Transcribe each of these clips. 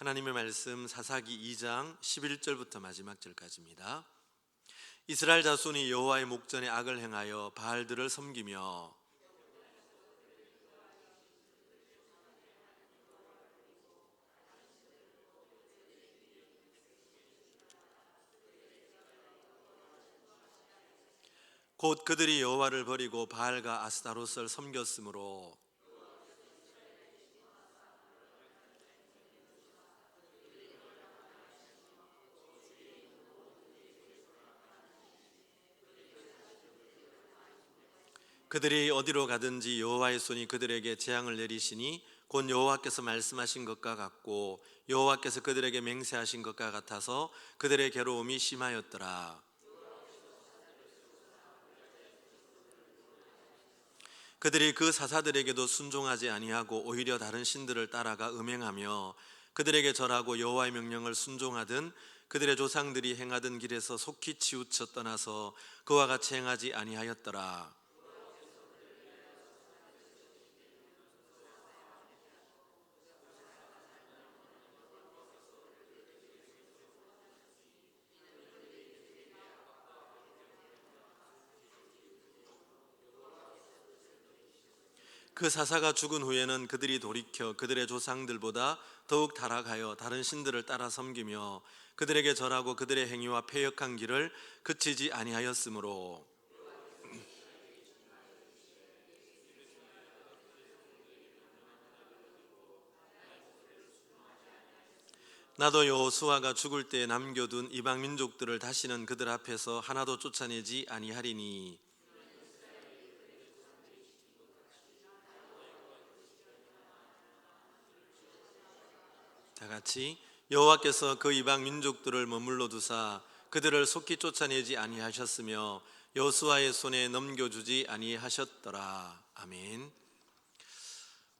하나님의 말씀 사사기 2장 11절부터 마지막 절까지입니다. 이스라엘 자손이 여호와의 목전에 악을 행하여 바알들을 섬기며 곧 그들이 여호와를 버리고 바알과 아스타롯을 섬겼으므로 그들이 어디로 가든지 여호와의 손이 그들에게 재앙을 내리시니 곧 여호와께서 말씀하신 것과 같고 여호와께서 그들에게 맹세하신 것과 같아서 그들의 괴로움이 심하였더라. 그들이 그 사사들에게도 순종하지 아니하고 오히려 다른 신들을 따라가 음행하며 그들에게 절하고 여호와의 명령을 순종하든 그들의 조상들이 행하던 길에서 속히 치우쳐 떠나서 그와 같이 행하지 아니하였더라. 그 사사가 죽은 후에는 그들이 돌이켜 그들의 조상들보다 더욱 타락하여 다른 신들을 따라 섬기며 그들에게 절하고 그들의 행위와 패역한 길을 그치지 아니하였으므로 나도 여호수아가 죽을 때 남겨둔 이방 민족들을 다시는 그들 앞에서 하나도 쫓아내지 아니하리니 다 같이 여호와께서 그 이방 민족들을 머물러 두사 그들을 속히 쫓아내지 아니하셨으며 여호수아의 손에 넘겨주지 아니하셨더라. 아멘.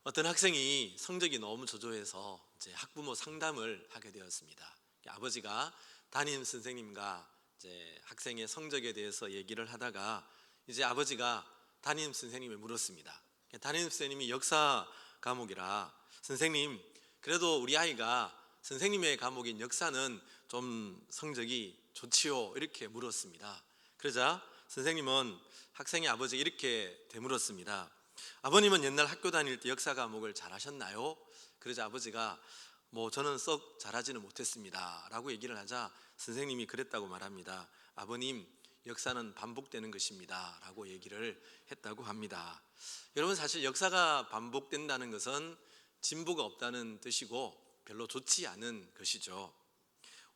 어떤 학생이 성적이 너무 저조해서 이제 학부모 상담을 하게 되었습니다. 아버지가 담임 선생님과 이제 학생의 성적에 대해서 얘기를 하다가 이제 아버지가 담임 선생님을 물었습니다. 담임 선생님이 역사 과목이라 선생님, 그래도 우리 아이가 선생님의 과목인 역사는 좀 성적이 좋지요? 이렇게 물었습니다. 그러자 선생님은 학생의 아버지에게 이렇게 되물었습니다. 아버님은 옛날 학교 다닐 때 역사 과목을 잘 하셨나요? 그러자 아버지가 저는 썩 잘하지는 못했습니다 라고 얘기를 하자 선생님이 그랬다고 말합니다. 아버님, 역사는 반복되는 것입니다 라고 얘기를 했다고 합니다. 여러분, 사실 역사가 반복된다는 것은 진보가 없다는 뜻이고 별로 좋지 않은 것이죠.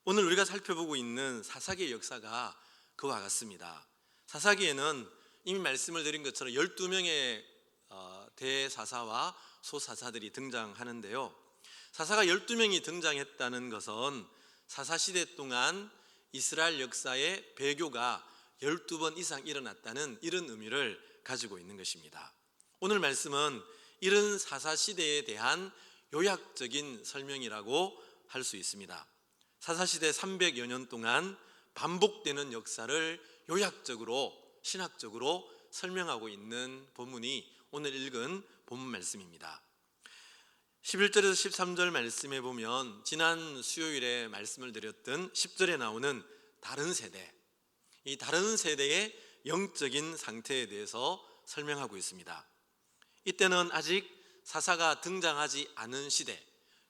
오늘 우리가 살펴보고 있는 사사기의 역사가 그와 같습니다. 사사기에는 이미 말씀을 드린 것처럼 12명의 대사사와 소사사들이 등장하는데요. 사사가 12명이 등장했다는 것은 사사시대 동안 이스라엘 역사의 배교가 12번 이상 일어났다는 이런 의미를 가지고 있는 것입니다. 오늘 말씀은 이런 사사시대에 대한 요약적인 설명이라고 할 수 있습니다. 사사시대 300여 년 동안 반복되는 역사를 요약적으로 신학적으로 설명하고 있는 본문이 오늘 읽은 본문 말씀입니다. 11절에서 13절 말씀에 보면 지난 수요일에 말씀을 드렸던 10절에 나오는 다른 세대, 이 다른 세대의 영적인 상태에 대해서 설명하고 있습니다. 이때는 아직 사사가 등장하지 않은 시대,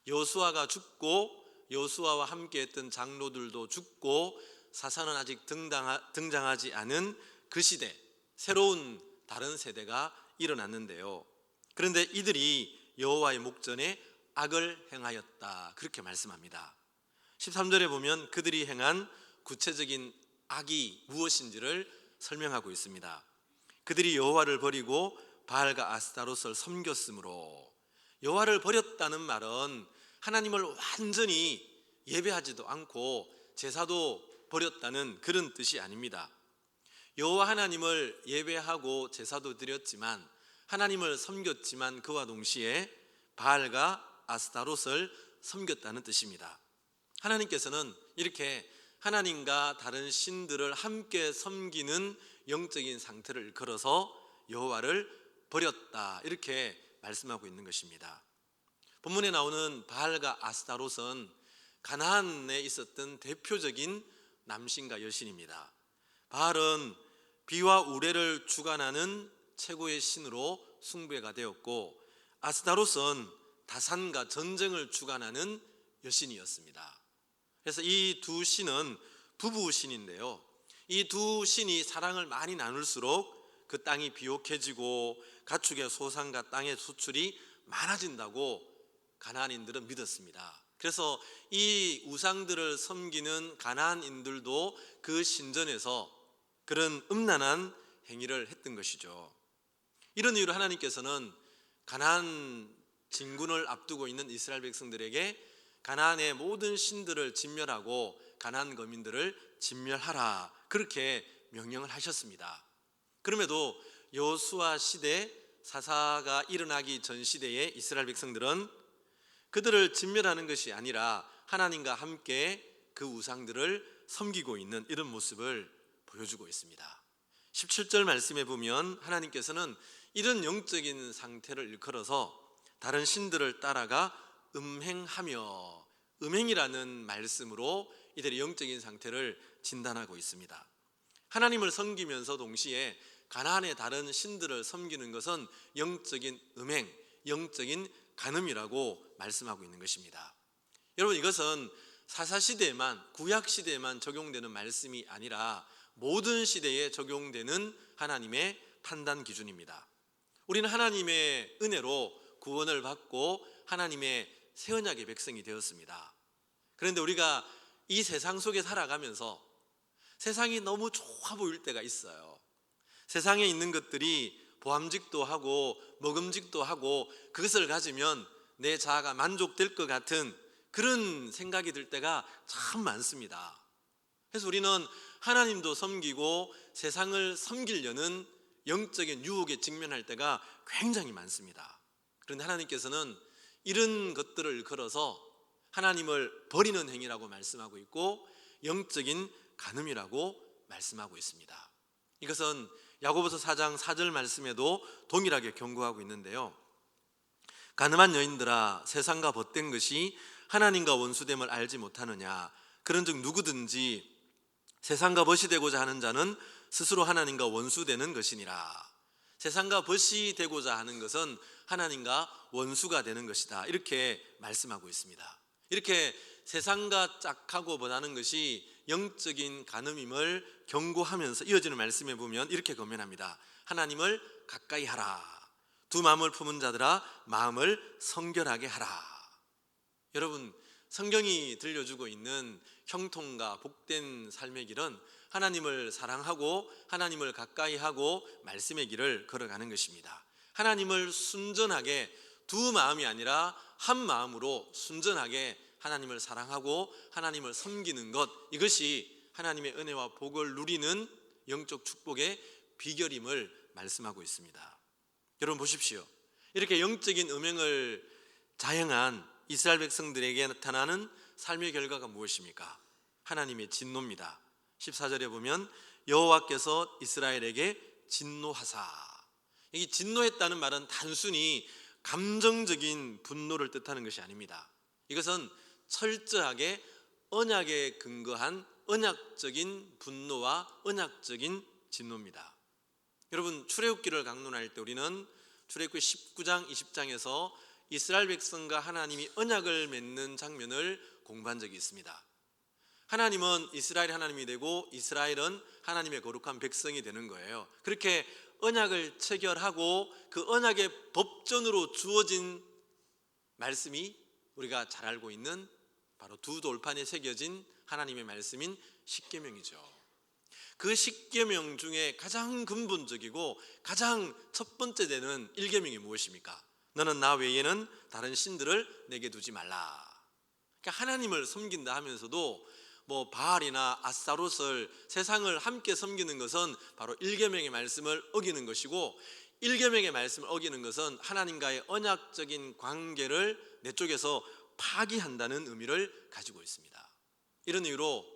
여호수아가 죽고 여호수아와 함께했던 장로들도 죽고 사사는 아직 등장하지 않은 그 시대, 새로운 다른 세대가 일어났는데요. 그런데 이들이 여호와의 목전에 악을 행하였다, 그렇게 말씀합니다. 13절에 보면 그들이 행한 구체적인 악이 무엇인지를 설명하고 있습니다. 그들이 여호와를 버리고 바알과 아스타롯을 섬겼으므로, 여호와를 버렸다는 말은 하나님을 완전히 예배하지도 않고 제사도 버렸다는 그런 뜻이 아닙니다. 여호와 하나님을 예배하고 제사도 드렸지만 하나님을 섬겼지만 그와 동시에 바알과 아스타롯을 섬겼다는 뜻입니다. 하나님께서는 이렇게 하나님과 다른 신들을 함께 섬기는 영적인 상태를 일컬어서 여호와를 버렸다, 이렇게 말씀하고 있는 것입니다. 본문에 나오는 바알과 아스타롯은 가나안에 있었던 대표적인 남신과 여신입니다. 바알은 비와 우레를 주관하는 최고의 신으로 숭배가 되었고, 아스타롯은 다산과 전쟁을 주관하는 여신이었습니다. 그래서 이 두 신은 부부 신인데요, 이 두 신이 사랑을 많이 나눌수록 그 땅이 비옥해지고 가축의 소산과 땅의 수출이 많아진다고 가나안인들은 믿었습니다. 그래서 이 우상들을 섬기는 가나안인들도 그 신전에서 그런 음란한 행위를 했던 것이죠. 이런 이유로 하나님께서는 가나안 진군을 앞두고 있는 이스라엘 백성들에게 가나안의 모든 신들을 진멸하고 가나안 거민들을 진멸하라, 그렇게 명령을 하셨습니다. 그럼에도 여호수아 시대, 사사가 일어나기 전 시대의 이스라엘 백성들은 그들을 진멸하는 것이 아니라 하나님과 함께 그 우상들을 섬기고 있는 이런 모습을 보여주고 있습니다. 17절 말씀에 보면 하나님께서는 이런 영적인 상태를 일컬어서 다른 신들을 따라가 음행하며, 음행이라는 말씀으로 이들의 영적인 상태를 진단하고 있습니다. 하나님을 섬기면서 동시에 가나안의 다른 신들을 섬기는 것은 영적인 음행, 영적인 간음이라고 말씀하고 있는 것입니다. 여러분, 이것은 사사시대에만, 구약시대에만 적용되는 말씀이 아니라 모든 시대에 적용되는 하나님의 판단 기준입니다. 우리는 하나님의 은혜로 구원을 받고 하나님의 새 언약의 백성이 되었습니다. 그런데 우리가 이 세상 속에 살아가면서 세상이 너무 좋아 보일 때가 있어요. 세상에 있는 것들이 보암직도 하고 먹음직도 하고 그것을 가지면 내 자아가 만족될 것 같은 그런 생각이 들 때가 참 많습니다. 그래서 우리는 하나님도 섬기고 세상을 섬기려는 영적인 유혹에 직면할 때가 굉장히 많습니다. 그런데 하나님께서는 이런 것들을 걸어서 하나님을 버리는 행위라고 말씀하고 있고 영적인 간음이라고 말씀하고 있습니다. 이것은 야고보서 4장 4절 말씀에도 동일하게 경고하고 있는데요, 간음한 여인들아, 세상과 벗된 것이 하나님과 원수됨을 알지 못하느냐. 그런즉 누구든지 세상과 벗이 되고자 하는 자는 스스로 하나님과 원수되는 것이니라. 세상과 벗이 되고자 하는 것은 하나님과 원수가 되는 것이다, 이렇게 말씀하고 있습니다. 이렇게 세상과 짝하고 보다는 것이 영적인 간음임을 경고하면서 이어지는 말씀에 보면 이렇게 권면합니다. 하나님을 가까이 하라. 두 마음을 품은 자들아, 마음을 성결하게 하라. 여러분, 성경이 들려주고 있는 형통과 복된 삶의 길은 하나님을 사랑하고 하나님을 가까이 하고 말씀의 길을 걸어가는 것입니다. 하나님을 순전하게, 두 마음이 아니라 한 마음으로 순전하게 하나님을 사랑하고 하나님을 섬기는 것, 이것이 하나님의 은혜와 복을 누리는 영적 축복의 비결임을 말씀하고 있습니다. 여러분 보십시오. 이렇게 영적인 음행을 자행한 이스라엘 백성들에게 나타나는 삶의 결과가 무엇입니까? 하나님의 진노입니다. 14절에 보면 여호와께서 이스라엘에게 진노하사. 이 진노했다는 말은 단순히 감정적인 분노를 뜻하는 것이 아닙니다. 이것은 철저하게 언약에 근거한 언약적인 분노와 언약적인 진노입니다. 여러분, 출애굽기를 강론할 때 우리는 출애굽기 19장 20장에서 이스라엘 백성과 하나님이 언약을 맺는 장면을 공부한 적이 있습니다. 하나님은 이스라엘 하나님이 되고 이스라엘은 하나님의 거룩한 백성이 되는 거예요. 그렇게 언약을 체결하고 그 언약의 법전으로 주어진 말씀이 우리가 잘 알고 있는 바로 두 돌판에 새겨진 하나님의 말씀인 십계명이죠. 그 십계명 중에 가장 근본적이고 가장 첫 번째 되는 1계명이 무엇입니까? 너는 나 외에는 다른 신들을 내게 두지 말라. 그러니까 하나님을 섬긴다 하면서도 바알이나 아스타롯을, 세상을 함께 섬기는 것은 바로 1계명의 말씀을 어기는 것이고, 1계명의 말씀을 어기는 것은 하나님과의 언약적인 관계를 내 쪽에서 파기한다는 의미를 가지고 있습니다. 이런 이유로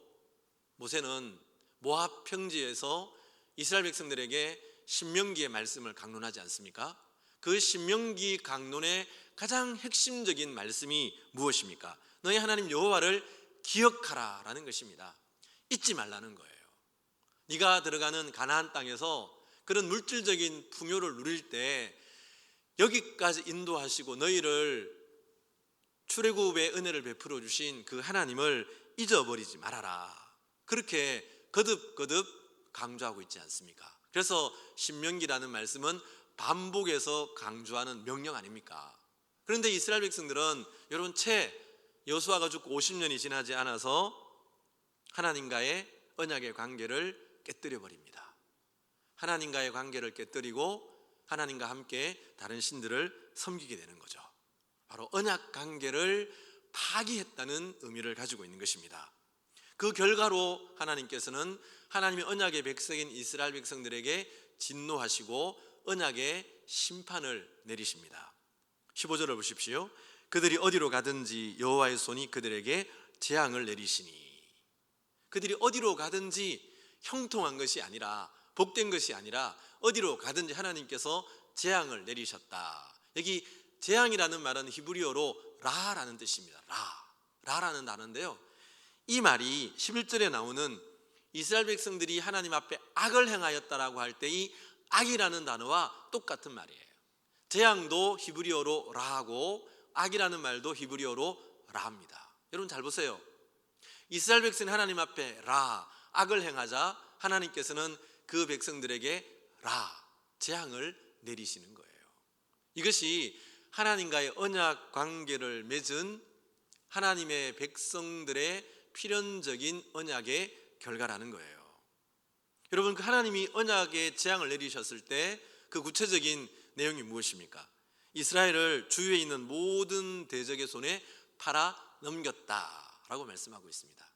모세는 모압 평지에서 이스라엘 백성들에게 신명기의 말씀을 강론하지 않습니까? 그 신명기 강론의 가장 핵심적인 말씀이 무엇입니까? 너희 하나님 여호와를 기억하라 라는 것입니다. 잊지 말라는 거예요. 네가 들어가는 가나안 땅에서 그런 물질적인 풍요를 누릴 때 여기까지 인도하시고 너희를 출애굽의 은혜를 베풀어 주신 그 하나님을 잊어버리지 말아라. 그렇게 거듭거듭 강조하고 있지 않습니까? 그래서 신명기라는 말씀은 반복해서 강조하는 명령 아닙니까? 그런데 이스라엘 백성들은 여러분 채 여호수아가 죽고 50년이 지나지 않아서 하나님과의 언약의 관계를 깨뜨려 버립니다. 하나님과의 관계를 깨뜨리고 하나님과 함께 다른 신들을 섬기게 되는 거죠. 바로 언약 관계를 파기했다는 의미를 가지고 있는 것입니다. 그 결과로 하나님께서는 하나님의 언약의 백성인 이스라엘 백성들에게 진노하시고 언약의 심판을 내리십니다. 15절을 보십시오. 그들이 어디로 가든지 여호와의 손이 그들에게 재앙을 내리시니. 그들이 어디로 가든지 형통한 것이 아니라, 복된 것이 아니라 어디로 가든지 하나님께서 재앙을 내리셨다. 여기 재앙이라는 말은 히브리어로 라라는 뜻입니다. 라라는 단어인데요, 이 말이 11절에 나오는 이스라엘 백성들이 하나님 앞에 악을 행하였다라고 할 때 이 악이라는 단어와 똑같은 말이에요. 재앙도 히브리어로 라하고 악이라는 말도 히브리어로 라합니다. 여러분 잘 보세요. 이스라엘 백성이 하나님 앞에 악을 행하자 하나님께서는 그 백성들에게 재앙을 내리시는 거예요. 이것이 하나님과의 언약 관계를 맺은 하나님의 백성들의 필연적인 언약의 결과라는 거예요. 여러분, 그 하나님이 언약의 재앙을 내리셨을 때 그 구체적인 내용이 무엇입니까? 이스라엘을 주위에 있는 모든 대적의 손에 팔아 넘겼다라고 말씀하고 있습니다.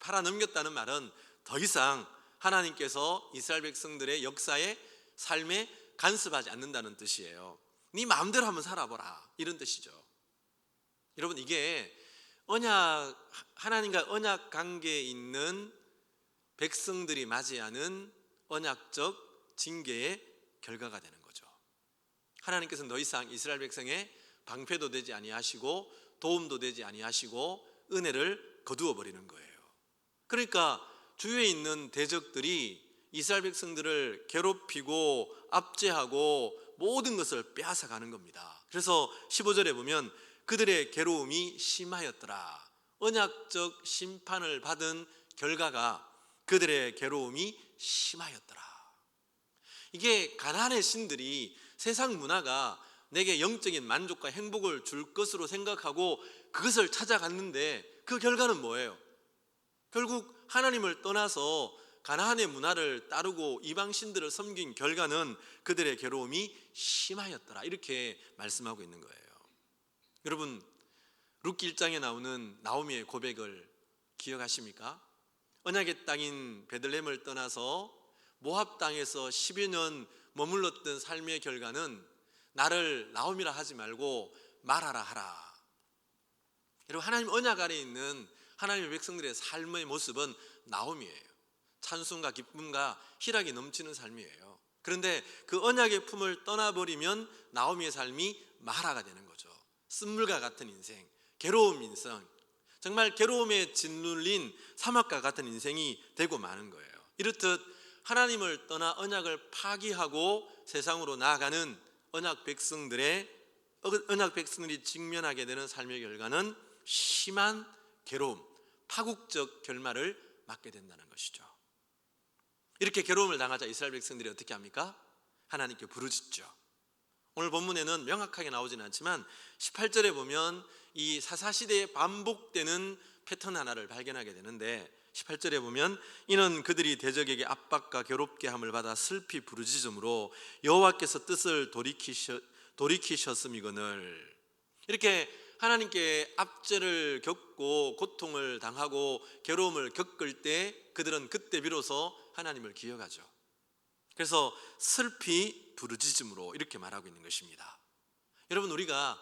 팔아 넘겼다는 말은 더 이상 하나님께서 이스라엘 백성들의 역사에 삶에 간섭하지 않는다는 뜻이에요. 네 마음대로 한번 살아보라, 이런 뜻이죠. 여러분, 이게 하나님과 언약 관계에 있는 백성들이 맞이하는 언약적 징계의 결과가 되는 거죠. 하나님께서는 더 이상 이스라엘 백성의 방패도 되지 아니하시고 도움도 되지 아니하시고 은혜를 거두어 버리는 거예요. 그러니까 주위에 있는 대적들이 이스라엘 백성들을 괴롭히고 압제하고 모든 것을 빼앗아 가는 겁니다. 그래서 15절에 보면 그들의 괴로움이 심하였더라. 언약적 심판을 받은 결과가 그들의 괴로움이 심하였더라. 이게 가나안의 신들이 세상 문화가 내게 영적인 만족과 행복을 줄 것으로 생각하고 그것을 찾아갔는데 그 결과는 뭐예요? 결국 하나님을 떠나서 가나안의 문화를 따르고 이방 신들을 섬긴 결과는 그들의 괴로움이 심하였더라, 이렇게 말씀하고 있는 거예요. 여러분, 룻기 1장에 나오는 나오미의 고백을 기억하십니까? 언약의 땅인 베들레헴을 떠나서 모압 땅에서 10여 년 머물렀던 삶의 결과는 나를 나오미라 하지 말고 마라라 하라. 여러분, 하나님 언약 아래 있는 하나님의 백성들의 삶의 모습은 나오미예요. 찬송과 기쁨과 희락이 넘치는 삶이에요. 그런데 그 언약의 품을 떠나버리면 나오미의 삶이 마라가 되는 거죠. 쓴물과 같은 인생, 괴로운 인생, 정말 괴로움에 짓눌린 사막과 같은 인생이 되고 마는 거예요. 이렇듯 하나님을 떠나 언약을 파기하고 세상으로 나아가는 언약 백성들이 직면하게 되는 삶의 결과는 심한 괴로움, 파국적 결말을 맞게 된다는 것이죠. 이렇게 괴로움을 당하자 이스라엘 백성들이 어떻게 합니까? 하나님께 부르짖죠. 오늘 본문에는 명확하게 나오지는 않지만 18절에 보면 이 사사시대에 반복되는 패턴 하나를 발견하게 되는데, 18절에 보면 이는 그들이 대적에게 압박과 괴롭게 함을 받아 슬피 부르짖음으로 여호와께서 뜻을 돌이키셨음이거늘. 이렇게 하나님께 압제를 겪고 고통을 당하고 괴로움을 겪을 때 그들은 그때 비로소 하나님을 기억하죠. 그래서 슬피 부르짖음으로 이렇게 말하고 있는 것입니다. 여러분, 우리가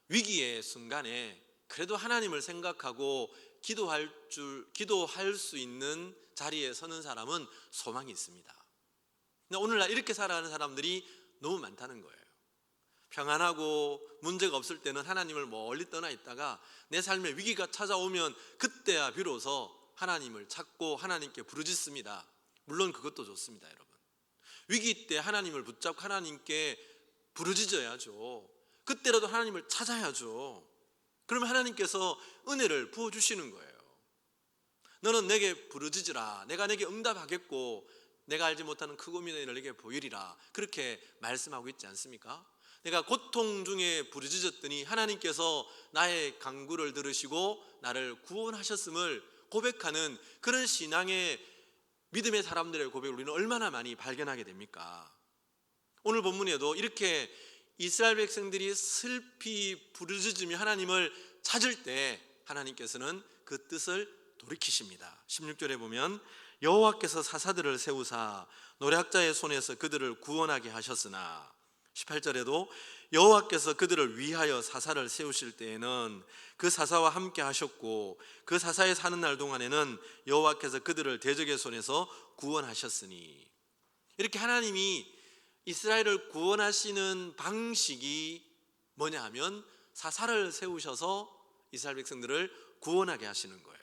위기의 순간에 그래도 하나님을 생각하고 기도할 수 있는 자리에 서는 사람은 소망이 있습니다. 근데 오늘날 이렇게 살아가는 사람들이 너무 많다는 거예요. 평안하고 문제가 없을 때는 하나님을 멀리 떠나 있다가 내 삶에 위기가 찾아오면 그때야 비로소 하나님을 찾고 하나님께 부르짖습니다. 물론 그것도 좋습니다, 여러분. 위기 때 하나님을 붙잡고 하나님께 부르짖어야죠. 그때라도 하나님을 찾아야죠. 그러면 하나님께서 은혜를 부어주시는 거예요. 너는 내게 부르짖으라. 내가 내게 응답하겠고 내가 알지 못하는 크고 미는 일을 내게 보이리라. 그렇게 말씀하고 있지 않습니까? 내가 고통 중에 부르짖었더니 하나님께서 나의 간구를 들으시고 나를 구원하셨음을 고백하는 그런 신앙의 믿음의 사람들의 고백을 우리는 얼마나 많이 발견하게 됩니까? 오늘 본문에도 이렇게 이스라엘 백성들이 슬피 부르짖으며 하나님을 찾을 때 하나님께서는 그 뜻을 돌이키십니다. 16절에 보면 여호와께서 사사들을 세우사 노략자의 손에서 그들을 구원하게 하셨으나, 18절에도 여호와께서 그들을 위하여 사사를 세우실 때에는 그 사사와 함께 하셨고 그 사사의 사는 날 동안에는 여호와께서 그들을 대적의 손에서 구원하셨으니, 이렇게 하나님이 이스라엘을 구원하시는 방식이 뭐냐 하면 사사를 세우셔서 이스라엘 백성들을 구원하게 하시는 거예요.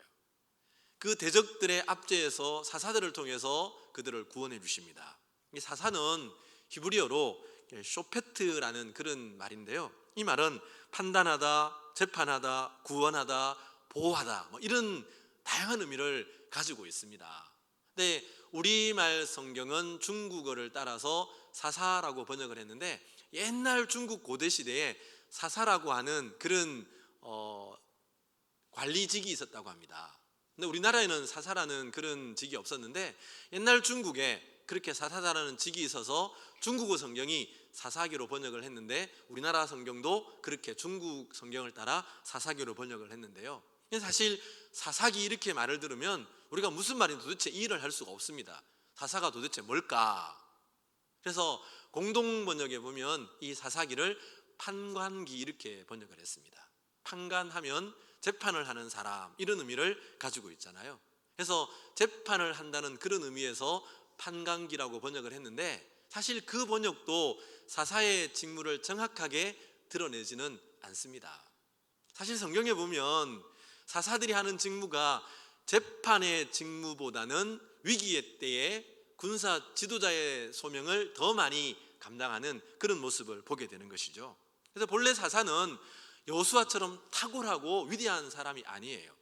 그 대적들의 압제에서 사사들을 통해서 그들을 구원해 주십니다. 이 사사는 히브리어로 쇼페트라는 그런 말인데요, 이 말은 판단하다, 재판하다, 구원하다, 보호하다, 이런 다양한 의미를 가지고 있습니다. 근데 우리말 성경은 중국어를 따라서 사사라고 번역을 했는데, 옛날 중국 고대 시대에 사사라고 하는 그런 관리직이 있었다고 합니다. 근데 우리나라에는 사사라는 그런 직이 없었는데 옛날 중국에 그렇게 사사라는 직이 있어서 중국어 성경이 사사기로 번역을 했는데, 우리나라 성경도 그렇게 중국 성경을 따라 사사기로 번역을 했는데요, 사실 사사기 이렇게 말을 들으면 우리가 무슨 말인지 도대체 이해를 할 수가 없습니다. 사사가 도대체 뭘까? 그래서 공동 번역에 보면 이 사사기를 판관기 이렇게 번역을 했습니다. 판관하면 재판을 하는 사람, 이런 의미를 가지고 있잖아요. 그래서 재판을 한다는 그런 의미에서 판관기라고 번역을 했는데, 사실 그 번역도 사사의 직무를 정확하게 드러내지는 않습니다. 사실 성경에 보면 사사들이 하는 직무가 재판의 직무보다는 위기의 때에 군사 지도자의 소명을 더 많이 감당하는 그런 모습을 보게 되는 것이죠. 그래서 본래 사사는 여호수아처럼 탁월하고 위대한 사람이 아니에요.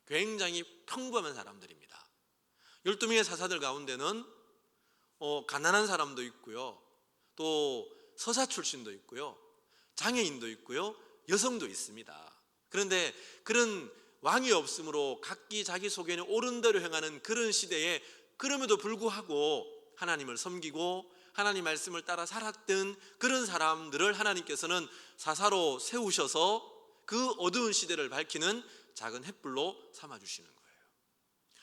굉장히 평범한 사람들입니다. 12명의 사사들 가운데는 가난한 사람도 있고요, 또 서사 출신도 있고요, 장애인도 있고요, 여성도 있습니다. 그런데 그런 왕이 없으므로 각기 자기 속에는 옳은 대로 행하는 그런 시대에 그럼에도 불구하고 하나님을 섬기고 하나님 말씀을 따라 살았던 그런 사람들을 하나님께서는 사사로 세우셔서 그 어두운 시대를 밝히는 작은 햇불로 삼아주시는 거예요.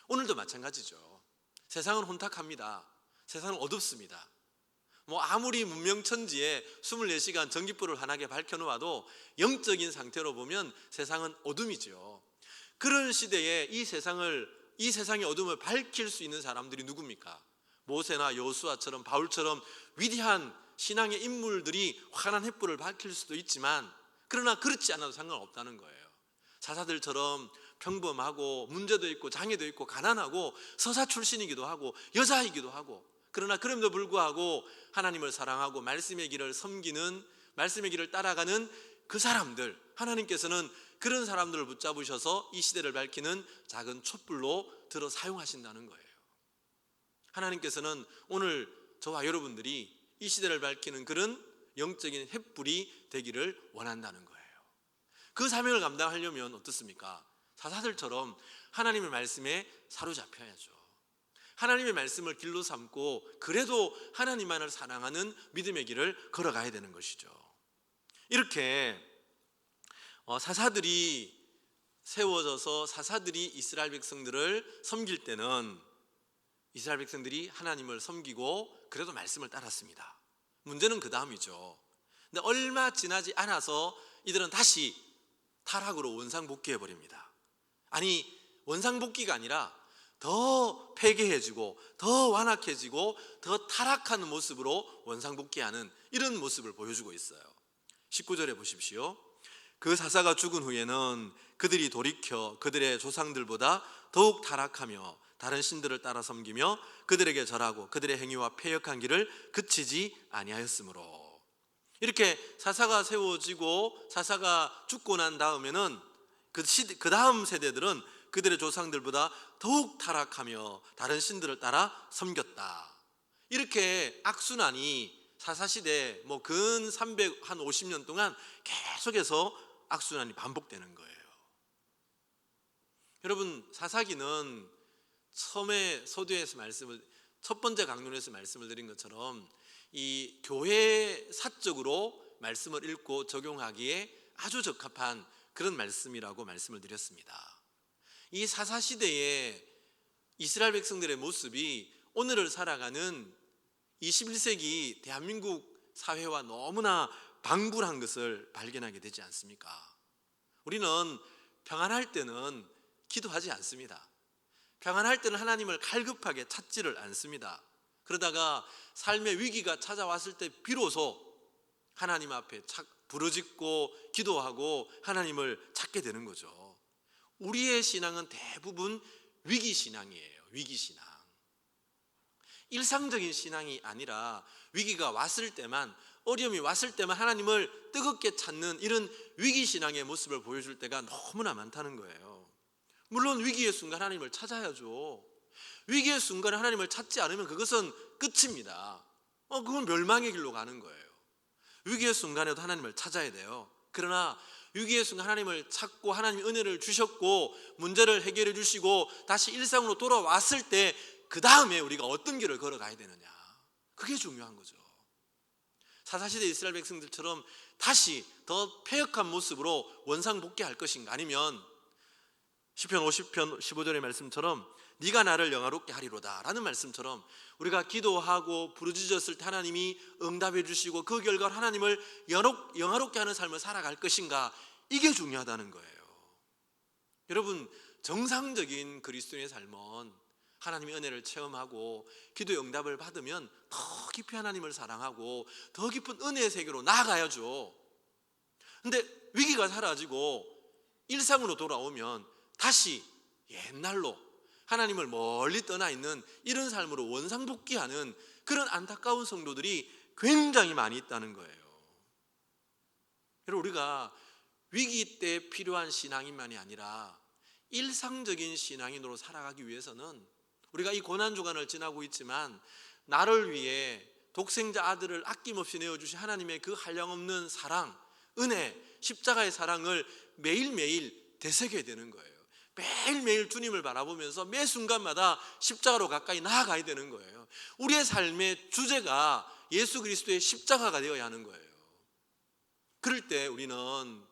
오늘도 마찬가지죠. 세상은 혼탁합니다. 세상은 어둡습니다. 아무리 문명천지에 24시간 전기불을 환하게 밝혀놓아도 영적인 상태로 보면 세상은 어둠이죠. 그런 시대에 이 세상의 어둠을 밝힐 수 있는 사람들이 누굽니까? 모세나 여호수아처럼 바울처럼 위대한 신앙의 인물들이 환한 햇불을 밝힐 수도 있지만, 그러나 그렇지 않아도 상관없다는 거예요. 사사들처럼 평범하고 문제도 있고 장애도 있고 가난하고 서사 출신이기도 하고 여자이기도 하고, 그러나 그럼에도 불구하고 하나님을 사랑하고 말씀의 길을 섬기는, 말씀의 길을 따라가는 그 사람들, 하나님께서는 그런 사람들을 붙잡으셔서 이 시대를 밝히는 작은 촛불로 들어 사용하신다는 거예요. 하나님께서는 오늘 저와 여러분들이 이 시대를 밝히는 그런 영적인 햇불이 되기를 원한다는 거예요. 그 사명을 감당하려면 어떻습니까? 사사들처럼 하나님의 말씀에 사로잡혀야죠. 하나님의 말씀을 길로 삼고 그래도 하나님만을 사랑하는 믿음의 길을 걸어가야 되는 것이죠. 이렇게 사사들이 세워져서 사사들이 이스라엘 백성들을 섬길 때는 이스라엘 백성들이 하나님을 섬기고 그래도 말씀을 따랐습니다. 문제는 그 다음이죠. 근데 얼마 지나지 않아서 이들은 다시 타락으로 원상복귀해 버립니다. 아니, 원상복귀가 아니라 더 폐괴해지고 더 완악해지고 더 타락한 모습으로 원상복귀하는 이런 모습을 보여주고 있어요. 19절에 보십시오. 그 사사가 죽은 후에는 그들이 돌이켜 그들의 조상들보다 더욱 타락하며 다른 신들을 따라 섬기며 그들에게 절하고 그들의 행위와 패역한 길을 그치지 아니하였으므로. 이렇게 사사가 세워지고 사사가 죽고 난 다음에는 그 다음 세대들은 그들의 조상들보다 더욱 타락하며 다른 신들을 따라 섬겼다. 이렇게 악순환이 사사시대 근 350년 동안 계속해서 악순환이 반복되는 거예요. 여러분, 사사기는 처음에 서두에서 첫 번째 강론에서 말씀을 드린 것처럼 이 교회 사적으로 말씀을 읽고 적용하기에 아주 적합한 그런 말씀이라고 말씀을 드렸습니다. 이 사사시대의 이스라엘 백성들의 모습이 오늘을 살아가는 21세기 대한민국 사회와 너무나 방불한 것을 발견하게 되지 않습니까? 우리는 평안할 때는 기도하지 않습니다. 평안할 때는 하나님을 갈급하게 찾지를 않습니다. 그러다가 삶의 위기가 찾아왔을 때 비로소 하나님 앞에 부르짖고 기도하고 하나님을 찾게 되는 거죠. 우리의 신앙은 대부분 위기신앙이에요. 위기신앙. 일상적인 신앙이 아니라 위기가 왔을 때만, 어려움이 왔을 때만 하나님을 뜨겁게 찾는 이런 위기신앙의 모습을 보여줄 때가 너무나 많다는 거예요. 물론 위기의 순간 하나님을 찾아야죠. 위기의 순간에 하나님을 찾지 않으면 그것은 끝입니다. 그건 멸망의 길로 가는 거예요. 위기의 순간에도 하나님을 찾아야 돼요. 그러나 위기의 순간 하나님을 찾고 하나님이 은혜를 주셨고 문제를 해결해 주시고 다시 일상으로 돌아왔을 때 그 다음에 우리가 어떤 길을 걸어가야 되느냐, 그게 중요한 거죠. 사사시대 이스라엘 백성들처럼 다시 더 패역한 모습으로 원상복귀할 것인가, 아니면 시편 50편 15절의 말씀처럼 네가 나를 영화롭게 하리로다 라는 말씀처럼 우리가 기도하고 부르짖었을 때 하나님이 응답해 주시고 그 결과로 하나님을 영화롭게 하는 삶을 살아갈 것인가, 이게 중요하다는 거예요. 여러분, 정상적인 그리스도인의 삶은 하나님의 은혜를 체험하고 기도의 응답을 받으면 더 깊이 하나님을 사랑하고 더 깊은 은혜의 세계로 나아가야죠. 근데 위기가 사라지고 일상으로 돌아오면 다시 옛날로 하나님을 멀리 떠나 있는 이런 삶으로 원상복귀하는 그런 안타까운 성도들이 굉장히 많이 있다는 거예요. 여러분, 우리가 위기 때 필요한 신앙인만이 아니라 일상적인 신앙인으로 살아가기 위해서는 우리가 이 고난주간을 지나고 있지만 나를 위해 독생자 아들을 아낌없이 내어주신 하나님의 그 한량없는 사랑, 은혜, 십자가의 사랑을 매일매일 되새겨야 되는 거예요. 매일매일 주님을 바라보면서 매 순간마다 십자가로 가까이 나아가야 되는 거예요. 우리의 삶의 주제가 예수 그리스도의 십자가가 되어야 하는 거예요. 그럴 때 우리는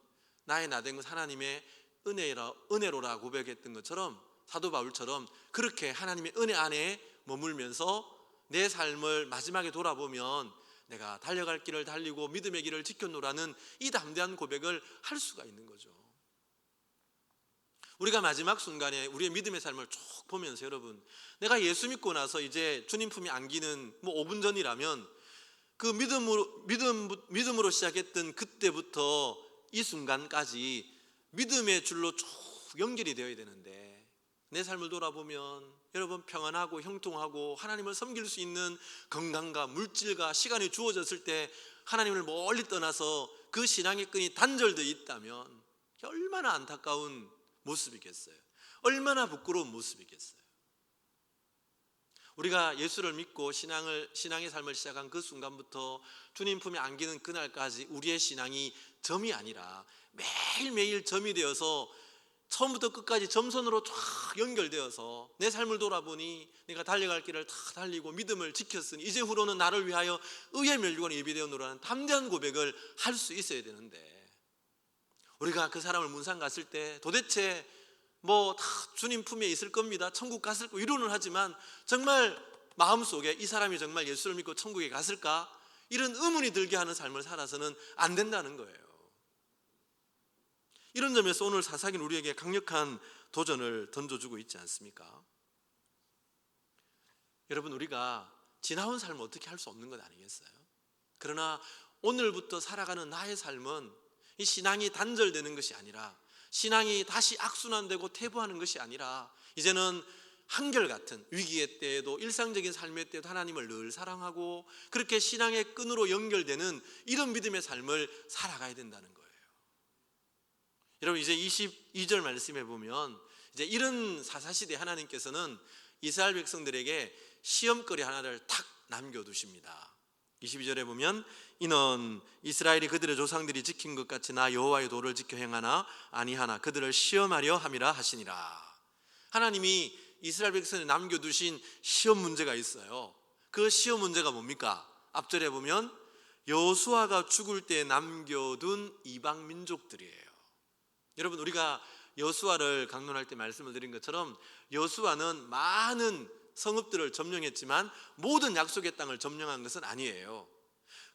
나의 나된 것 하나님의 은혜로라 고백했던 것처럼, 사도 바울처럼 그렇게 하나님의 은혜 안에 머물면서 내 삶을 마지막에 돌아보면 내가 달려갈 길을 달리고 믿음의 길을 지켰노라는 이 담대한 고백을 할 수가 있는 거죠. 우리가 마지막 순간에 우리의 믿음의 삶을 쭉 보면서, 여러분, 내가 예수 믿고 나서 이제 주님 품에 안기는 5분 전이라면 그 믿음으로 시작했던 그때부터 이 순간까지 믿음의 줄로 쭉 연결이 되어야 되는데, 내 삶을 돌아보면 여러분, 평안하고 형통하고 하나님을 섬길 수 있는 건강과 물질과 시간이 주어졌을 때 하나님을 멀리 떠나서 그 신앙의 끈이 단절되어 있다면 얼마나 안타까운 모습이겠어요. 얼마나 부끄러운 모습이겠어요. 우리가 예수를 믿고 신앙의 삶을 시작한 그 순간부터 주님 품에 안기는 그날까지 우리의 신앙이 점이 아니라 매일매일 점이 되어서 처음부터 끝까지 점선으로 쫙 연결되어서 내 삶을 돌아보니 내가 달려갈 길을 다 달리고 믿음을 지켰으니 이제 후로는 나를 위하여 의의 멸류관이 예비되었노라는 담대한 고백을 할 수 있어야 되는데, 우리가 그 사람을 문상 갔을 때 도대체 다 주님 품에 있을 겁니다, 천국 갔을 거 이론을 하지만 정말 마음속에 이 사람이 정말 예수를 믿고 천국에 갔을까, 이런 의문이 들게 하는 삶을 살아서는 안 된다는 거예요. 이런 점에서 오늘 사사기는 우리에게 강력한 도전을 던져주고 있지 않습니까? 여러분, 우리가 지나온 삶을 어떻게 할 수 없는 것 아니겠어요? 그러나 오늘부터 살아가는 나의 삶은 이 신앙이 단절되는 것이 아니라, 신앙이 다시 악순환되고 퇴보하는 것이 아니라, 이제는 한결같은 위기의 때에도, 일상적인 삶의 때에도 하나님을 늘 사랑하고 그렇게 신앙의 끈으로 연결되는 이런 믿음의 삶을 살아가야 된다는 거예요. 여러분, 이제 22절 말씀해 보면 이제 이런 사사시대 하나님께서는 이스라엘 백성들에게 시험거리 하나를 탁 남겨두십니다. 22절에 보면 이는 이스라엘이 그들의 조상들이 지킨 것 같이 나 여호와의 도를 지켜 행하나 아니하나 그들을 시험하려 함이라 하시니라. 하나님이 이스라엘 백성에 남겨두신 시험 문제가 있어요. 그 시험 문제가 뭡니까? 앞절에 보면 여호수아가 죽을 때 남겨둔 이방 민족들이에요. 여러분, 우리가 여호수아를 강론할 때 말씀을 드린 것처럼 여호수아는 많은 성읍들을 점령했지만 모든 약속의 땅을 점령한 것은 아니에요.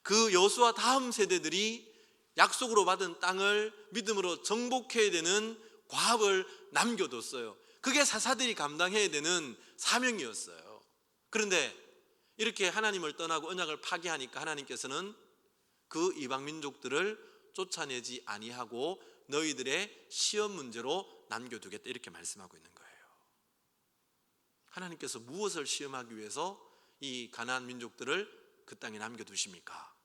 그 여호수아 다음 세대들이 약속으로 받은 땅을 믿음으로 정복해야 되는 과업을 남겨뒀어요. 그게 사사들이 감당해야 되는 사명이었어요. 그런데 이렇게 하나님을 떠나고 언약을 파기하니까 하나님께서는 그 이방 민족들을 쫓아내지 아니하고 너희들의 시험 문제로 남겨두겠다, 이렇게 말씀하고 있는 거예요. 하나님께서 무엇을 시험하기 위해서 이 가나안 민족들을 그 땅에 남겨두십니까?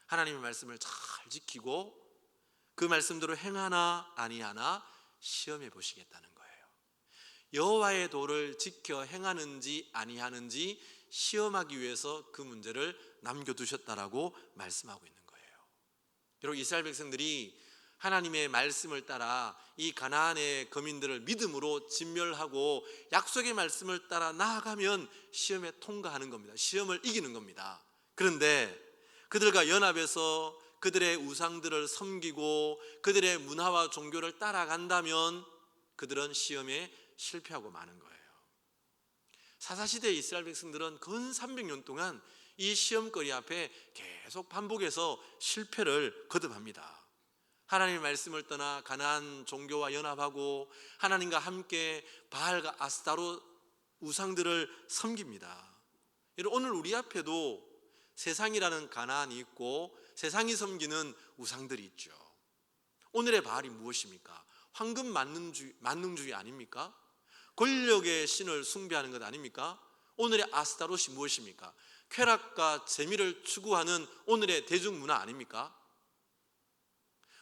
하나님의 말씀을 잘 지키고 그 말씀대로 행하나 아니하나 시험해 보시겠다는 거예요. 여호와의 도를 지켜 행하는지 아니하는지 시험하기 위해서 그 문제를 남겨두셨다라고 말씀하고 있는 거예요. 여러분, 이스라엘 백성들이 하나님의 말씀을 따라 이 가나안의 거민들을 믿음으로 진멸하고 약속의 말씀을 따라 나아가면 시험에 통과하는 겁니다. 시험을 이기는 겁니다. 그런데 그들과 연합해서 그들의 우상들을 섬기고 그들의 문화와 종교를 따라간다면 그들은 시험에 실패하고 마는 거예요. 사사시대의 이스라엘 백성들은 근 300년 동안 이 시험거리 앞에 계속 반복해서 실패를 거듭합니다. 하나님의 말씀을 떠나 가나안 종교와 연합하고 하나님과 함께 바알과 아스타롯 우상들을 섬깁니다. 오늘 우리 앞에도 세상이라는 가나안이 있고 세상이 섬기는 우상들이 있죠. 오늘의 바알이 무엇입니까? 황금 만능주의 아닙니까? 권력의 신을 숭배하는 것 아닙니까? 오늘의 아스타롯이 무엇입니까? 쾌락과 재미를 추구하는 오늘의 대중문화 아닙니까?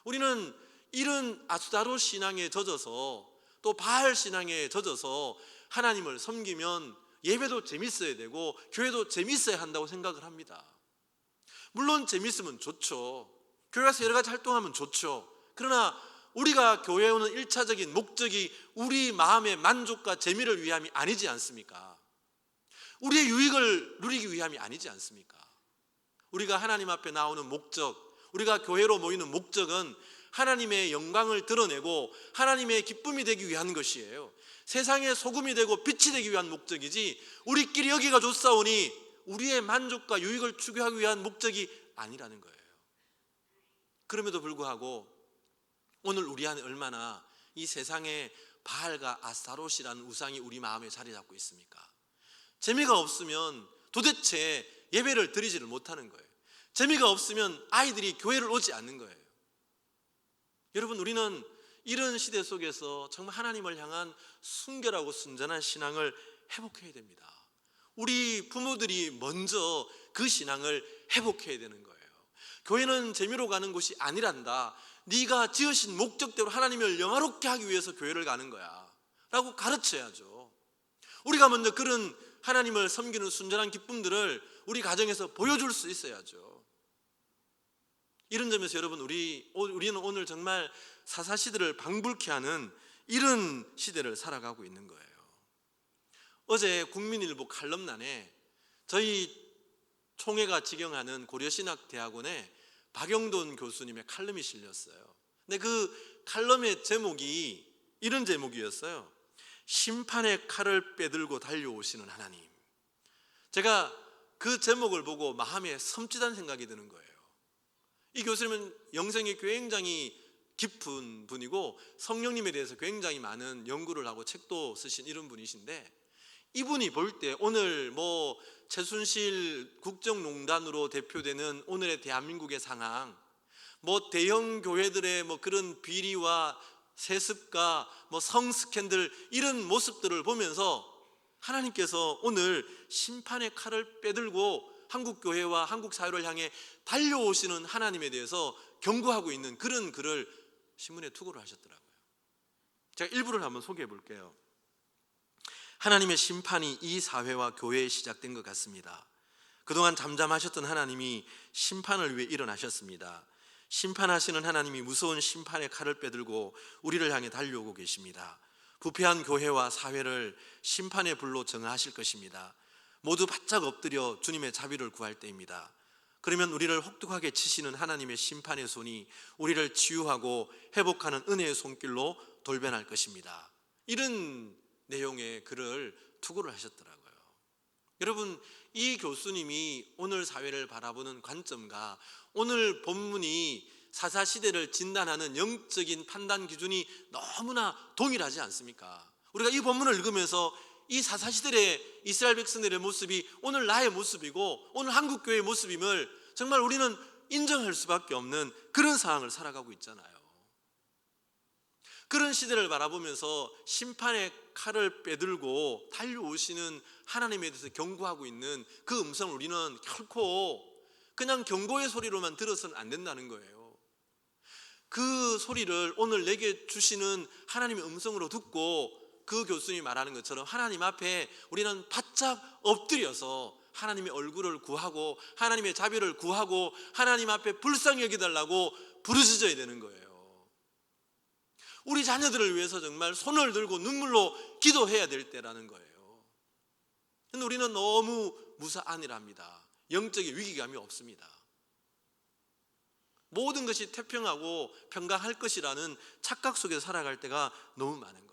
우리는 이런 아스타롯 신앙에 젖어서 또 바알 신앙에 젖어서 하나님을 섬기면 예배도 재밌어야 되고 교회도 재밌어야 한다고 생각을 합니다. 물론 재밌으면 좋죠. 교회 가서 여러 가지 활동하면 좋죠. 그러나 우리가 교회에 오는 1차적인 목적이 우리 마음의 만족과 재미를 위함이 아니지 않습니까? 우리의 유익을 누리기 위함이 아니지 않습니까? 우리가 하나님 앞에 나오는 목적, 우리가 교회로 모이는 목적은 하나님의 영광을 드러내고 하나님의 기쁨이 되기 위한 것이에요. 세상의 소금이 되고 빛이 되기 위한 목적이지 우리끼리 여기가 좋사오니 우리의 만족과 유익을 추구하기 위한 목적이 아니라는 거예요. 그럼에도 불구하고 오늘 우리 안에 얼마나 이 세상의 바알과 아스타롯이라는 우상이 우리 마음에 자리 잡고 있습니까? 재미가 없으면 도대체 예배를 드리지를 못하는 거예요. 재미가 없으면 아이들이 교회를 오지 않는 거예요. 여러분, 우리는 이런 시대 속에서 정말 하나님을 향한 순결하고 순전한 신앙을 회복해야 됩니다. 우리 부모들이 먼저 그 신앙을 회복해야 되는 거예요. 교회는 재미로 가는 곳이 아니란다. 네가 지으신 목적대로 하나님을 영화롭게 하기 위해서 교회를 가는 거야 라고 가르쳐야죠. 우리가 먼저 그런 하나님을 섬기는 순전한 기쁨들을 우리 가정에서 보여줄 수 있어야죠. 이런 점에서 여러분, 우리는 오늘 정말 사사시대를 방불케 하는 이런 시대를 살아가고 있는 거예요. 어제 국민일보 칼럼란에 저희 총회가 직영하는 고려신학대학원의 박영돈 교수님의 칼럼이 실렸어요. 근데 그 칼럼의 제목이 이런 제목이었어요. 심판의 칼을 빼들고 달려오시는 하나님. 제가 그 제목을 보고 마음에 섬찟한 생각이 드는 거예요. 이 교수님은 영성이 굉장히 깊은 분이고 성령님에 대해서 굉장히 많은 연구를 하고 책도 쓰신 이런 분이신데 이분이 볼 때 오늘 뭐 최순실 국정농단으로 대표되는 오늘의 대한민국의 상황, 뭐 대형 교회들의 뭐 그런 비리와 세습과 뭐 성 스캔들, 이런 모습들을 보면서 하나님께서 오늘 심판의 칼을 빼들고 한국 교회와 한국 사회를 향해 달려오시는 하나님에 대해서 경고하고 있는 그런 글을 신문에 투고를 하셨더라고요. 제가 일부를 한번 소개해 볼게요. 하나님의 심판이 이 사회와 교회에 시작된 것 같습니다. 그동안 잠잠하셨던 하나님이 심판을 위해 일어나셨습니다. 심판하시는 하나님이 무서운 심판의 칼을 빼들고 우리를 향해 달려오고 계십니다. 부패한 교회와 사회를 심판의 불로 정하실 것입니다. 모두 바짝 엎드려 주님의 자비를 구할 때입니다. 그러면 우리를 혹독하게 치시는 하나님의 심판의 손이 우리를 치유하고 회복하는 은혜의 손길로 돌변할 것입니다. 이런 내용의 글을 투고를 하셨더라고요. 여러분, 이 교수님이 오늘 사회를 바라보는 관점과 오늘 본문이 사사시대를 진단하는 영적인 판단 기준이 너무나 동일하지 않습니까? 우리가 이 본문을 읽으면서 이 사사시대의 이스라엘 백성들의 모습이 오늘 나의 모습이고 오늘 한국교회의 모습임을 정말 우리는 인정할 수밖에 없는 그런 상황을 살아가고 있잖아요. 그런 시대를 바라보면서 심판의 칼을 빼들고 달려오시는 하나님에 대해서 경고하고 있는 그 음성을 우리는 결코 그냥 경고의 소리로만 들어서는 안 된다는 거예요. 그 소리를 오늘 내게 주시는 하나님의 음성으로 듣고 그 교수님이 말하는 것처럼 하나님 앞에 우리는 바짝 엎드려서 하나님의 얼굴을 구하고 하나님의 자비를 구하고 하나님 앞에 불쌍히 여기달라고 부르짖어야 되는 거예요. 우리 자녀들을 위해서 정말 손을 들고 눈물로 기도해야 될 때라는 거예요. 근데 우리는 너무 무사안일합니다. 영적인 위기감이 없습니다. 모든 것이 태평하고 평강할 것이라는 착각 속에서 살아갈 때가 너무 많은 거예요.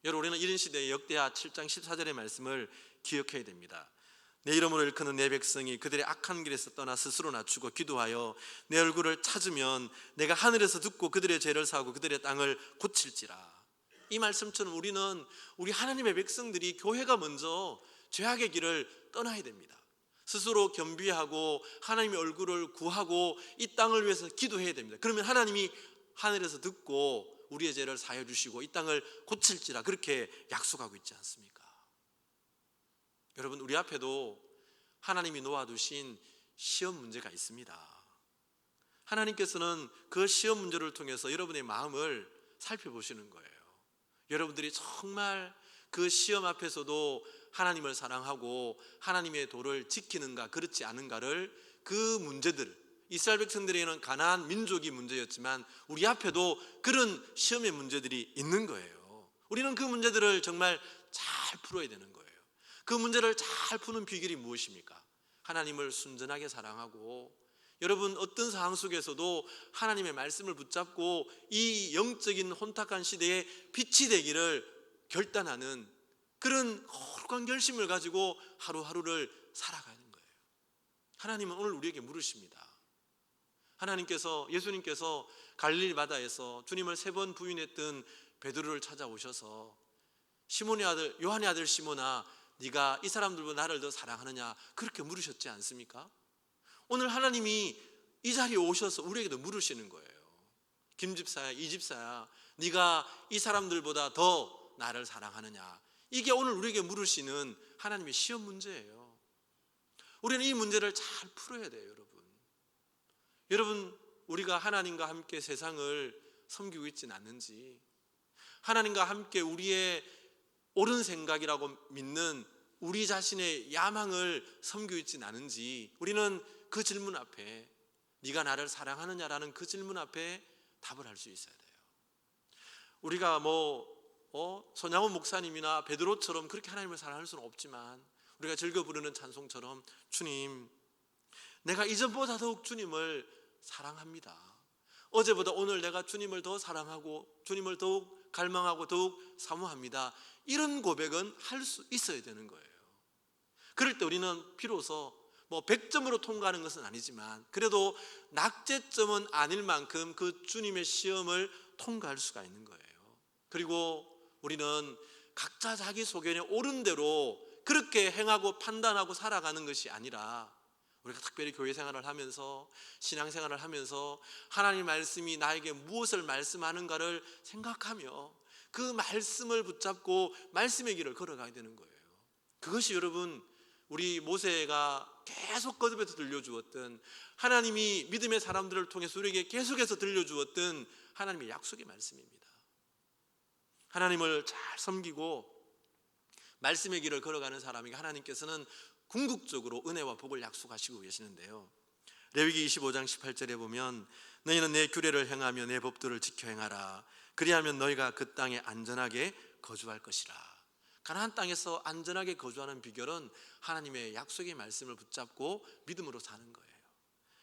여러분, 우리는 이런 시대의 역대하 7장 14절의 말씀을 기억해야 됩니다. 내 이름으로 일컫는 내 백성이 그들의 악한 길에서 떠나 스스로 낮추고 기도하여 내 얼굴을 찾으면 내가 하늘에서 듣고 그들의 죄를 사하고 그들의 땅을 고칠지라. 이 말씀처럼 우리는 우리 하나님의 백성들이 교회가 먼저 죄악의 길을 떠나야 됩니다. 스스로 겸비하고 하나님의 얼굴을 구하고 이 땅을 위해서 기도해야 됩니다. 그러면 하나님이 하늘에서 듣고 우리의 죄를 사해 주시고 이 땅을 고칠지라, 그렇게 약속하고 있지 않습니까? 여러분, 우리 앞에도 하나님이 놓아두신 시험 문제가 있습니다. 하나님께서는 그 시험 문제를 통해서 여러분의 마음을 살펴보시는 거예요. 여러분들이 정말 그 시험 앞에서도 하나님을 사랑하고 하나님의 도를 지키는가 그렇지 않은가를, 그 문제들, 이스라엘 백성들에게는 가나안 민족이 문제였지만 우리 앞에도 그런 시험의 문제들이 있는 거예요. 우리는 그 문제들을 정말 잘 풀어야 되는 거예요. 그 문제를 잘 푸는 비결이 무엇입니까? 하나님을 순전하게 사랑하고, 여러분 어떤 상황 속에서도 하나님의 말씀을 붙잡고 이 영적인 혼탁한 시대에 빛이 되기를 결단하는 그런 거룩한 결심을 가지고 하루하루를 살아가는 거예요. 하나님은 오늘 우리에게 물으십니다. 하나님께서, 예수님께서 갈릴리 바다에서 주님을 3번 부인했던 베드로를 찾아오셔서 시몬의 아들, 요한의 아들 시몬아, 네가 이 사람들보다 나를 더 사랑하느냐, 그렇게 물으셨지 않습니까? 오늘 하나님이 이 자리에 오셔서 우리에게도 물으시는 거예요. 김집사야, 이집사야, 네가 이 사람들보다 더 나를 사랑하느냐. 이게 오늘 우리에게 물으시는 하나님의 시험 문제예요. 우리는 이 문제를 잘 풀어야 돼요. 여러분, 우리가 하나님과 함께 세상을 섬기고 있지는 않는지, 하나님과 함께 우리의 옳은 생각이라고 믿는 우리 자신의 야망을 섬기고 있지는 않은지, 우리는 그 질문 앞에, 네가 나를 사랑하느냐라는 그 질문 앞에 답을 할 수 있어야 돼요. 우리가 손양원 목사님이나 베드로처럼 그렇게 하나님을 사랑할 수는 없지만, 우리가 즐겨 부르는 찬송처럼 주님, 내가 이전보다 더욱 주님을 사랑합니다. 어제보다 오늘 내가 주님을 더 사랑하고 주님을 더욱 갈망하고 더욱 사모합니다. 이런 고백은 할 수 있어야 되는 거예요. 그럴 때 우리는 비로소 100점으로 통과하는 것은 아니지만 그래도 낙제점은 아닐 만큼 그 주님의 시험을 통과할 수가 있는 거예요. 그리고 우리는 각자 자기 소견에 옳은 대로 그렇게 행하고 판단하고 살아가는 것이 아니라, 우리가 특별히 교회 생활을 하면서 신앙생활을 하면서 하나님 말씀이 나에게 무엇을 말씀하는가를 생각하며 그 말씀을 붙잡고 말씀의 길을 걸어가야 되는 거예요. 그것이 여러분, 우리 모세가 계속 거듭해서 들려주었던, 하나님이 믿음의 사람들을 통해서 우리에게 계속해서 들려주었던 하나님의 약속의 말씀입니다. 하나님을 잘 섬기고 말씀의 길을 걸어가는 사람에게 하나님께서는 궁극적으로 은혜와 복을 약속하시고 계시는데요, 레위기 25장 18절에 보면 너희는 내 규례를 행하며 내 법도를 지켜 행하라. 그리하면 너희가 그 땅에 안전하게 거주할 것이라. 가나안 땅에서 안전하게 거주하는 비결은 하나님의 약속의 말씀을 붙잡고 믿음으로 사는 거예요.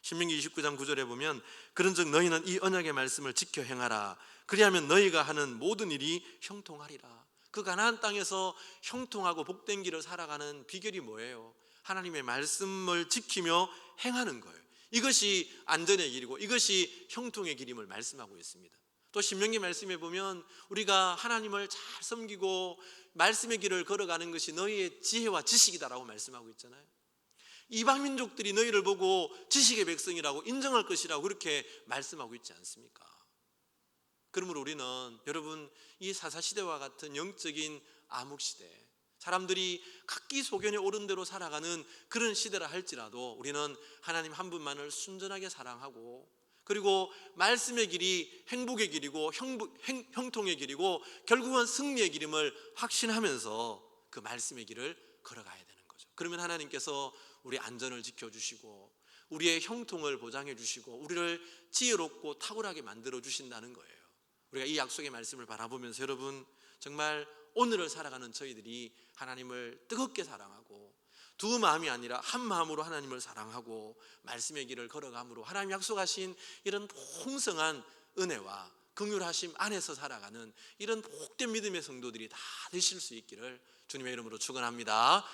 신명기 29장 9절에 보면 그런즉 너희는 이 언약의 말씀을 지켜 행하라. 그리하면 너희가 하는 모든 일이 형통하리라. 그 가나안 땅에서 형통하고 복된 길을 살아가는 비결이 뭐예요? 하나님의 말씀을 지키며 행하는 거예요. 이것이 안전의 길이고 이것이 형통의 길임을 말씀하고 있습니다. 또 신명기 말씀에 보면 우리가 하나님을 잘 섬기고 말씀의 길을 걸어가는 것이 너희의 지혜와 지식이다라고 말씀하고 있잖아요. 이방 민족들이 너희를 보고 지식의 백성이라고 인정할 것이라고 그렇게 말씀하고 있지 않습니까? 그러므로 우리는 여러분, 이 사사시대와 같은 영적인 암흑시대, 사람들이 각기 소견에 옳은 대로 살아가는 그런 시대라 할지라도 우리는 하나님 한 분만을 순전하게 사랑하고, 그리고 말씀의 길이 행복의 길이고 형통의 길이고 결국은 승리의 길임을 확신하면서 그 말씀의 길을 걸어가야 되는 거죠. 그러면 하나님께서 우리 안전을 지켜주시고 우리의 형통을 보장해 주시고 우리를 지혜롭고 탁월하게 만들어 주신다는 거예요. 우리가 이 약속의 말씀을 바라보면서 여러분, 정말 오늘을 살아가는 저희들이 하나님을 뜨겁게 사랑하고 두 마음이 아니라 한 마음으로 하나님을 사랑하고 말씀의 길을 걸어감으로 하나님 약속하신 이런 풍성한 은혜와 긍휼하심 안에서 살아가는 이런 복된 믿음의 성도들이 다 되실 수 있기를 주님의 이름으로 축원합니다.